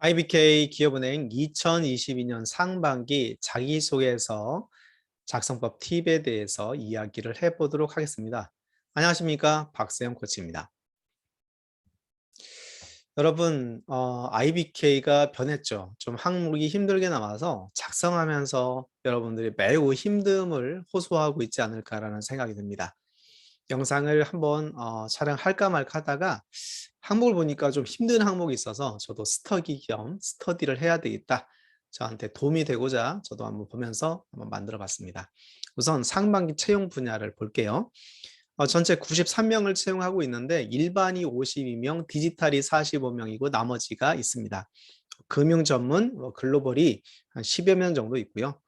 IBK 기업은행 2022년 상반기 자기소개서 작성법 팁에 대해서 이야기를 해보도록 하겠습니다. 안녕하십니까, 박세영 코치입니다. 여러분, IBK가 변했죠. 좀 항목이 힘들게 나와서 작성하면서 여러분들이 매우 힘듦을 호소하고 있지 않을까라는 생각이 듭니다. 영상을 한번 촬영할까 말까 하다가 항목을 보니까 좀 힘든 항목이 있어서 저도 스터디 겸 스터디를 해야 되겠다. 저한테 도움이 되고자 저도 한번 보면서 한번 만들어 봤습니다. 우선 상반기 채용 분야를 볼게요. 전체 93명을 채용하고 있는데 일반이 52명, 디지털이 45명이고 나머지가 있습니다. 금융 전문, 글로벌이 한 10여 명 정도 있고요.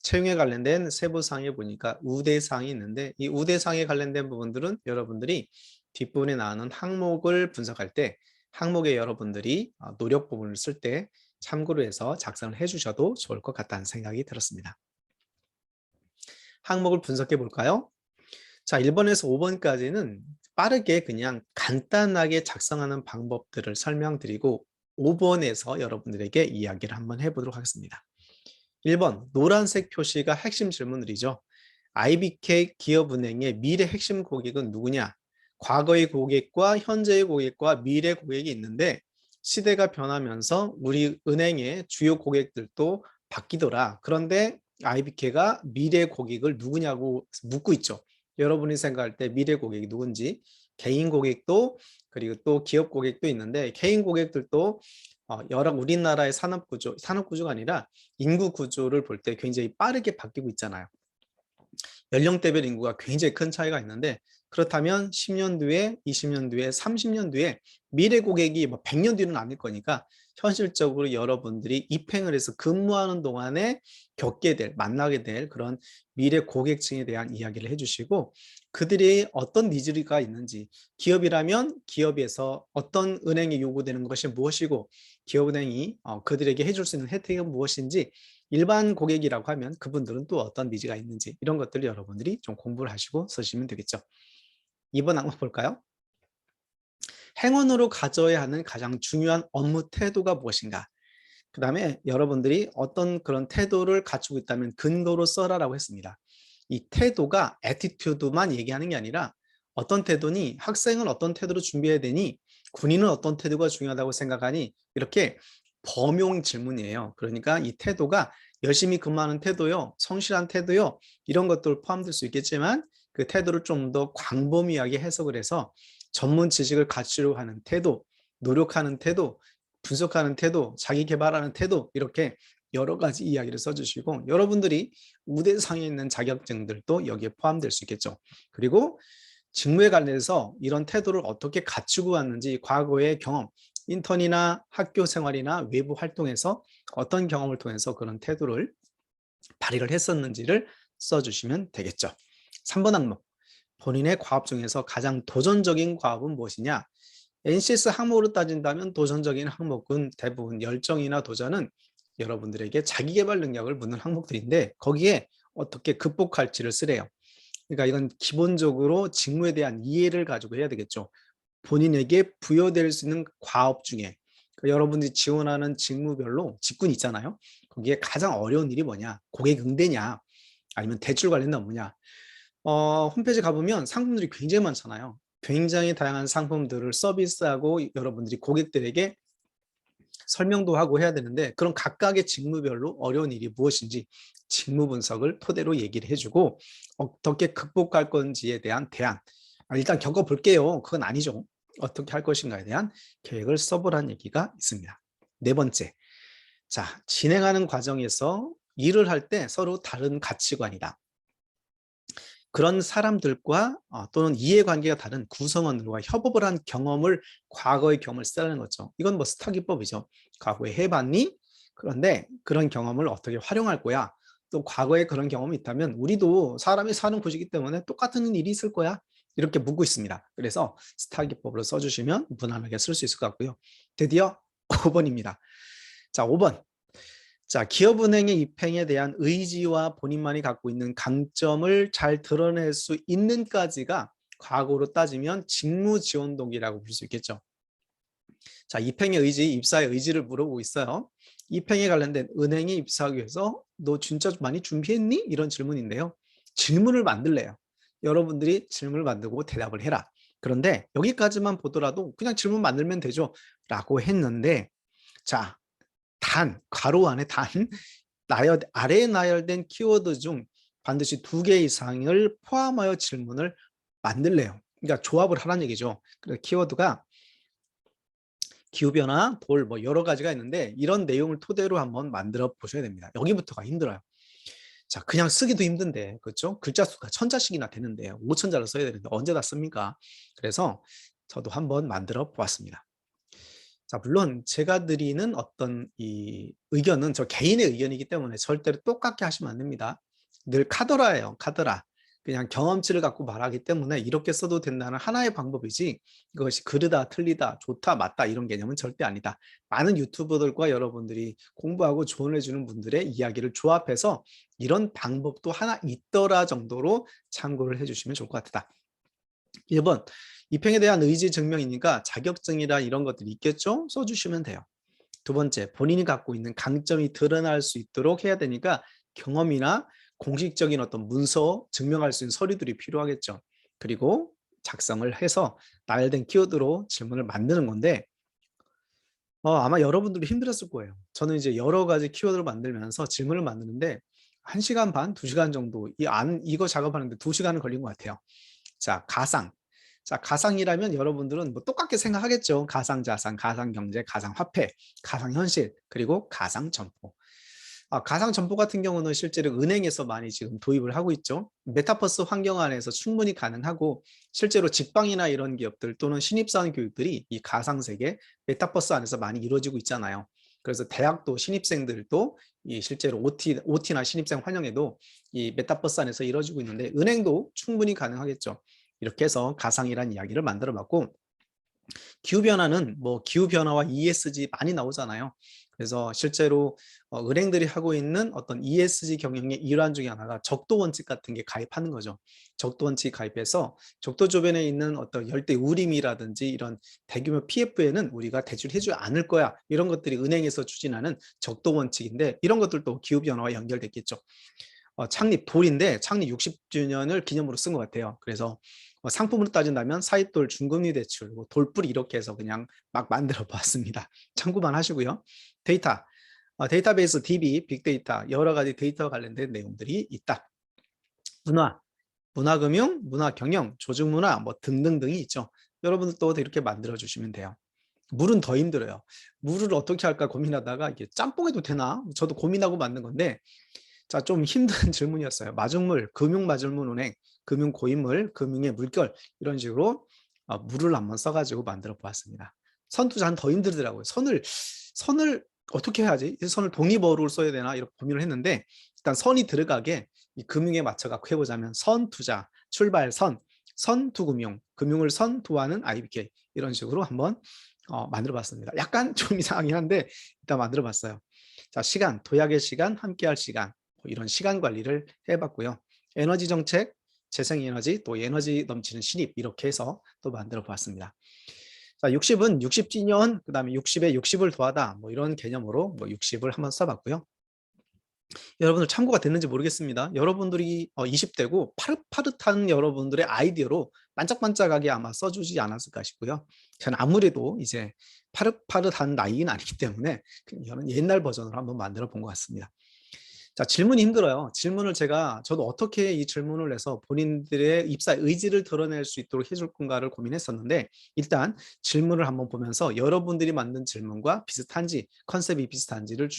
채용에 관련된 세부사항에 보니까 우대사항이 있는데 이 우대사항에 관련된 부분들은 여러분들이 뒷부분에 나오는 항목을 분석할 때 항목에 여러분들이 노력 부분을 쓸 때 참고로 해서 작성을 해주셔도 좋을 것 같다는 생각이 들었습니다. 항목을 분석해 볼까요? 자, 1번에서 5번까지는 빠르게 그냥 간단하게 작성하는 방법들을 설명드리고 5번에서 여러분들에게 이야기를 한번 해보도록 하겠습니다. 1번 노란색 표시가 핵심 질문들이죠. IBK 기업은행의 미래 핵심 고객은 누구냐? 과거의 고객과 현재의 고객과 미래 고객이 있는데 시대가 변하면서 우리 은행의 주요 고객들도 바뀌더라. 그런데 IBK가 미래 고객을 누구냐고 묻고 있죠. 여러분이 생각할 때 미래 고객이 누군지 개인 고객도 그리고 또 기업 고객도 있는데 개인 고객들도 여러 우리나라의 산업구조가 아니라 인구 구조를 볼 때 굉장히 빠르게 바뀌고 있잖아요. 연령대별 인구가 굉장히 큰 차이가 있는데 그렇다면 10년 뒤에, 20년 뒤에, 30년 뒤에 미래 고객이 100년 뒤는 아닐 거니까 현실적으로 여러분들이 입행을 해서 근무하는 동안에 만나게 될 그런 미래 고객층에 대한 이야기를 해주시고 그들이 어떤 니즈가 있는지 기업이라면 기업에서 어떤 은행에 요구되는 것이 무엇이고 기업은행이 그들에게 해줄 수 있는 혜택은 무엇인지 일반 고객이라고 하면 그분들은 또 어떤 니즈가 있는지 이런 것들을 여러분들이 좀 공부를 하시고 쓰시면 되겠죠. 2번 항목 볼까요? 행운으로 가져야 하는 가장 중요한 업무 태도가 무엇인가? 그 다음에 여러분들이 어떤 그런 태도를 갖추고 있다면 근거로 써라라고 했습니다. 이 태도가 애티튜드만 얘기하는 게 아니라 어떤 태도니 학생은 어떤 태도로 준비해야 되니 군인은 어떤 태도가 중요하다고 생각하니 이렇게 범용 질문이에요. 그러니까 이 태도가 열심히 근무하는 태도요, 성실한 태도요 이런 것들 포함될 수 있겠지만 그 태도를 좀 더 광범위하게 해석을 해서 전문 지식을 갖추려고 하는 태도, 노력하는 태도, 분석하는 태도, 자기 개발하는 태도 이렇게 여러 가지 이야기를 써주시고 여러분들이 우대상에 있는 자격증들도 여기에 포함될 수 있겠죠. 그리고 직무에 관련해서 이런 태도를 어떻게 갖추고 왔는지 과거의 경험, 인턴이나 학교 생활이나 외부 활동에서 어떤 경험을 통해서 그런 태도를 발휘를 했었는지를 써주시면 되겠죠. 3번 항목, 본인의 과업 중에서 가장 도전적인 과업은 무엇이냐? NCS 항목으로 따진다면 도전적인 항목은 대부분 열정이나 도전은 여러분들에게 자기계발 능력을 묻는 항목들인데 거기에 어떻게 극복할지를 쓰래요. 그러니까 이건 기본적으로 직무에 대한 이해를 가지고 해야 되겠죠. 본인에게 부여될 수 있는 과업 중에 여러분들이 지원하는 직무별로 직군이 있잖아요. 거기에 가장 어려운 일이 뭐냐? 고객 응대냐? 아니면 대출 관련된 업무냐? 홈페이지 가보면 상품들이 굉장히 많잖아요. 굉장히 다양한 상품들을 서비스하고 여러분들이 고객들에게 설명도 하고 해야 되는데 그런 각각의 직무별로 어려운 일이 무엇인지 직무 분석을 토대로 얘기를 해주고 어떻게 극복할 건지에 대한 대안, 일단 겪어볼게요. 그건 아니죠. 어떻게 할 것인가에 대한 계획을 써보라는 얘기가 있습니다. 네 번째, 자, 진행하는 과정에서 일을 할 때 서로 다른 가치관이다. 그런 사람들과 또는 이해관계가 다른 구성원들과 협업을 한 경험을 과거의 경험을 쓰라는 거죠. 이건 뭐 스타기법이죠. 과거에 해봤니? 그런데 그런 경험을 어떻게 활용할 거야? 또 과거에 그런 경험이 있다면 우리도 사람이 사는 곳이기 때문에 똑같은 일이 있을 거야. 이렇게 묻고 있습니다. 그래서 스타기법으로 써주시면 무난하게 쓸 수 있을 것 같고요. 드디어 5번입니다. 자, 5번. 자, 기업은행의 입행에 대한 의지와 본인만이 갖고 있는 강점을 잘 드러낼 수 있는까지가 과거로 따지면 직무 지원 동기라고 볼 수 있겠죠. 자, 입행의 의지, 입사의 의지를 물어보고 있어요. 입행에 관련된 은행에 입사하기 위해서 너 진짜 많이 준비했니? 이런 질문인데요. 질문을 만들래요. 여러분들이 질문을 만들고 대답을 해라. 그런데 여기까지만 보더라도 그냥 질문 만들면 되죠. 라고 했는데, 자, 괄호 안에 아래에 나열된 키워드 중 반드시 2개 이상을 포함하여 질문을 만들래요. 그러니까 조합을 하라는 얘기죠. 그래서 키워드가 기후변화, 돌, 뭐 여러 가지가 있는데 이런 내용을 토대로 한번 만들어 보셔야 됩니다. 여기부터가 힘들어요. 자, 그냥 쓰기도 힘든데, 그렇죠? 글자 수가 1000자씩이나 되는데 5000자를 써야 되는데 언제 다 씁니까? 그래서 저도 한번 만들어 보았습니다. 자, 물론 제가 드리는 어떤 이 의견은 저 개인의 의견이기 때문에 절대로 똑같게 하시면 안 됩니다. 늘 카더라예요, 카더라. 그냥 경험치를 갖고 말하기 때문에 이렇게 써도 된다는 하나의 방법이지 이것이 그르다, 틀리다, 좋다, 맞다 이런 개념은 절대 아니다. 많은 유튜버들과 여러분들이 공부하고 조언해 주는 분들의 이야기를 조합해서 이런 방법도 하나 있더라 정도로 참고를 해주시면 좋을 것 같다. 1번, 입행에 대한 의지 증명이니까 자격증이나 이런 것들이 있겠죠? 써주시면 돼요. 2번째, 본인이 갖고 있는 강점이 드러날 수 있도록 해야 되니까 경험이나 공식적인 어떤 문서, 증명할 수 있는 서류들이 필요하겠죠. 그리고 작성을 해서 나열된 키워드로 질문을 만드는 건데 아마 여러분들이 힘들었을 거예요. 저는 이제 여러 가지 키워드를 만들면서 질문을 만드는데 1시간 반, 2시간 정도 이거 작업하는데 2시간은 걸린 것 같아요. 자, 가상. 자, 가상이라면 여러분들은 뭐 똑같게 생각하겠죠. 가상자산, 가상경제, 가상화폐, 가상현실, 그리고 가상점포. 가상점포 같은 경우는 실제로 은행에서 많이 지금 도입을 하고 있죠. 메타버스 환경 안에서 충분히 가능하고 실제로 직방이나 이런 기업들 또는 신입사원 교육들이 이 가상세계, 메타버스 안에서 많이 이루어지고 있잖아요. 그래서 대학도 신입생들도 이 실제로 OT나 신입생 환영회도 이 메타버스 안에서 이루어지고 있는데 은행도 충분히 가능하겠죠. 이렇게 해서 가상이라는 이야기를 만들어 봤고 기후변화는 뭐 기후변화와 ESG 많이 나오잖아요. 그래서 실제로 은행들이 하고 있는 어떤 ESG 경영의 일환 중에 하나가 적도 원칙 같은 게 가입하는 거죠. 적도 원칙 가입해서 적도 주변에 있는 어떤 열대 우림이라든지 이런 대규모 PF에는 우리가 대출해주지 않을 거야. 이런 것들이 은행에서 추진하는 적도 원칙인데 이런 것들도 기후변화와 연결됐겠죠. 돌인데 창립 60주년을 기념으로 쓴 것 같아요. 그래서 상품으로 따진다면 사입돌, 중금리 대출, 뭐 돌뿌리 이렇게 해서 그냥 막 만들어 보았습니다. 참고만 하시고요. 데이터베이스, DB, 빅데이터 여러 가지 데이터와 관련된 내용들이 있다. 문화금융, 문화경영, 조직문화 뭐 등등등이 있죠. 여러분들도 이렇게 만들어 주시면 돼요. 물은 더 힘들어요. 물을 어떻게 할까 고민하다가 이게 짬뽕해도 되나? 저도 고민하고 만든 건데 자, 좀 힘든 질문이었어요. 마중물, 금융마중물은행, 금융고인물, 금융의 물결 이런 식으로 물을 한번 써가지고 만들어 보았습니다. 선투자는 더 힘들더라고요. 선을 어떻게 해야지? 선을 독립어로 써야 되나? 이렇게 고민을 했는데 일단 선이 들어가게 이 금융에 맞춰갖고 해보자면 선투자, 출발선, 선투금융, 금융을 선투하는 IBK 이런 식으로 한번 만들어 봤습니다. 약간 좀 이상하긴 한데 일단 만들어 봤어요. 자, 시간, 도약의 시간, 함께할 시간 이런 시간 관리를 해봤고요. 에너지 정책, 재생에너지, 또 에너지 넘치는 신입 이렇게 해서 또 만들어 보았습니다. 자, 60은 60주년, 그 다음에 60에 60을 더하다 뭐 이런 개념으로 뭐 60을 한번 써봤고요. 여러분들 참고가 됐는지 모르겠습니다. 여러분들이 20대고 파릇파릇한 여러분들의 아이디어로 반짝반짝하게 아마 써주지 않았을까 싶고요. 저는 아무래도 이제 파릇파릇한 나이는 아니기 때문에 저는 옛날 버전으로 한번 만들어 본 것 같습니다. 자, 질문이 힘들어요. 저도 어떻게 이 질문을 내서 본인들의 입사 의지를 드러낼 수 있도록 해줄 건가를 고민했었는데 일단 질문을 한번 보면서 여러분들이 만든 질문과 비슷한지 컨셉이 비슷한지를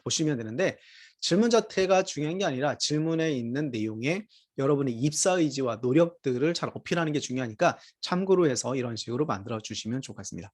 보시면 되는데 질문 자체가 중요한 게 아니라 질문에 있는 내용에 여러분의 입사 의지와 노력들을 잘 어필하는 게 중요하니까 참고로 해서 이런 식으로 만들어 주시면 좋겠습니다.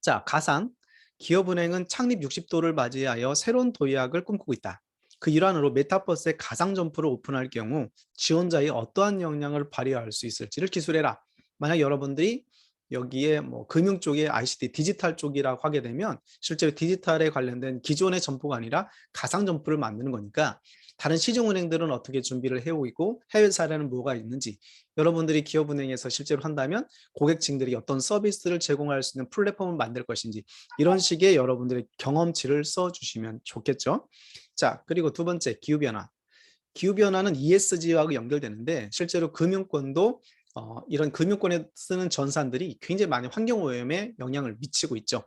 자, 가상. 기업은행은 창립 60도를 맞이하여 새로운 도약을 꿈꾸고 있다. 그 일환으로 메타버스의 가상점포를 오픈할 경우 지원자의 어떠한 역량을 발휘할 수 있을지를 기술해라. 만약 여러분들이 여기에 뭐 금융 쪽에 ICT 디지털 쪽이라고 하게 되면 실제로 디지털에 관련된 기존의 점포가 아니라 가상 점포를 만드는 거니까 다른 시중은행들은 어떻게 준비를 해오고 있고 해외 사례는 뭐가 있는지 여러분들이 기업은행에서 실제로 한다면 고객층들이 어떤 서비스를 제공할 수 있는 플랫폼을 만들 것인지 이런 식의 여러분들의 경험치를 써주시면 좋겠죠. 자, 그리고 두 번째 기후변화. 기후변화는 ESG하고 연결되는데 실제로 금융권도 이런 금융권에 쓰는 전산들이 굉장히 많은 환경오염에 영향을 미치고 있죠.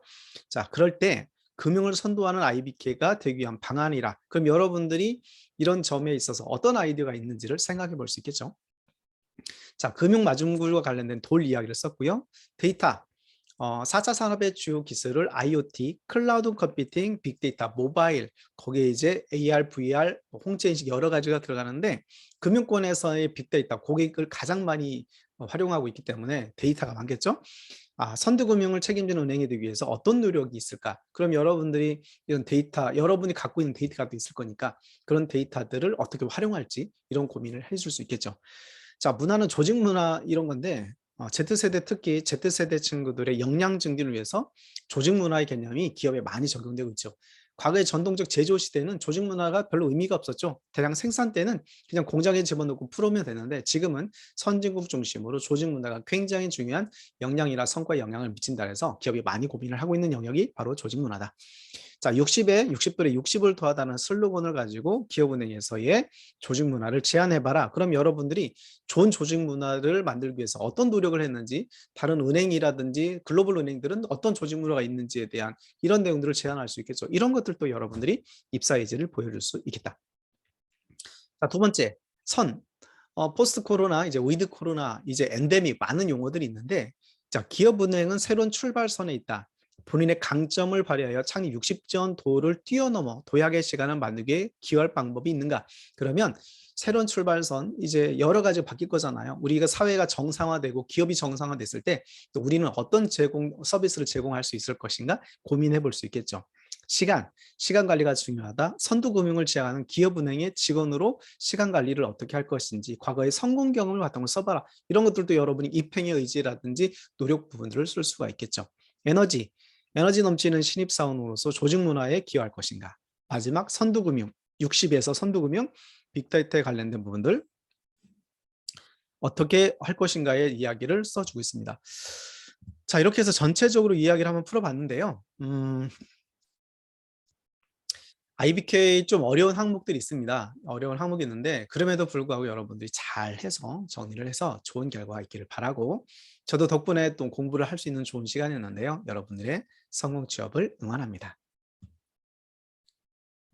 자, 그럴 때 금융을 선도하는 IBK가 되기 위한 방안이라 그럼 여러분들이 이런 점에 있어서 어떤 아이디어가 있는지를 생각해 볼 수 있겠죠. 자, 금융마중물과 관련된 돌 이야기를 썼고요. 데이터, 4차 산업의 주요 기술을 IoT, 클라우드 컴퓨팅, 빅데이터, 모바일, 거기에 이제 AR, VR, 홍채인식 여러 가지가 들어가는데 금융권에서의 빅데이터, 고객을 가장 많이 활용하고 있기 때문에 데이터가 많겠죠. 선두금융을 책임지는 은행이 되기 위해서 어떤 노력이 있을까? 그럼 여러분들이 이런 데이터, 여러분이 갖고 있는 데이터가 또 있을 거니까 그런 데이터들을 어떻게 활용할지 이런 고민을 해줄 수 있겠죠. 자, 문화는 조직 문화 이런 건데 Z세대 특히 Z세대 친구들의 역량 증진을 위해서 조직 문화의 개념이 기업에 많이 적용되고 있죠. 과거의 전통적 제조 시대는 조직 문화가 별로 의미가 없었죠. 대량 생산 때는 그냥 공장에 집어넣고 풀으면 되는데 지금은 선진국 중심으로 조직 문화가 굉장히 중요한 역량이나 성과에 영향을 미친다 해서 기업이 많이 고민을 하고 있는 영역이 바로 조직 문화다. 자, 60에 60불에 60을 더하다는 슬로건을 가지고 기업은행에서의 조직 문화를 제안해봐라. 그럼 여러분들이 좋은 조직 문화를 만들기 위해서 어떤 노력을 했는지 다른 은행이라든지 글로벌 은행들은 어떤 조직 문화가 있는지에 대한 이런 내용들을 제안할 수 있겠죠. 이런 것들도 여러분들이 입사 의지를 보여줄 수 있겠다. 자, 두 번째, 포스트 코로나, 이제 위드 코로나, 이제 엔데믹 많은 용어들이 있는데 자, 기업은행은 새로운 출발선에 있다. 본인의 강점을 발휘하여 창립 60전 도를 뛰어넘어 도약의 시간을 만들기에 기여할 방법이 있는가? 그러면 새로운 출발선 이제 여러 가지 바뀔 거잖아요. 우리가 사회가 정상화되고 기업이 정상화됐을 때 또 우리는 어떤 서비스를 제공할 수 있을 것인가 고민해 볼 수 있겠죠. 시간 관리가 중요하다. 선두금융을 지향하는 기업은행의 직원으로 시간 관리를 어떻게 할 것인지 과거의 성공 경험을 바탕으로 써봐라. 이런 것들도 여러분이 입행의 의지라든지 노력 부분들을 쓸 수가 있겠죠. 에너지 넘치는 신입사원으로서 조직 문화에 기여할 것인가. 마지막 선두금융, 60에서 선두금융, 빅데이터에 관련된 부분들 어떻게 할 것인가의 이야기를 써주고 있습니다. 자, 이렇게 해서 전체적으로 이야기를 한번 풀어봤는데요. IBK 좀 어려운 항목들이 있습니다. 어려운 항목이 있는데 그럼에도 불구하고 여러분들이 잘해서 정리를 해서 좋은 결과가 있기를 바라고 저도 덕분에 또 공부를 할 수 있는 좋은 시간이었는데요. 여러분들의 성공 취업을 응원합니다.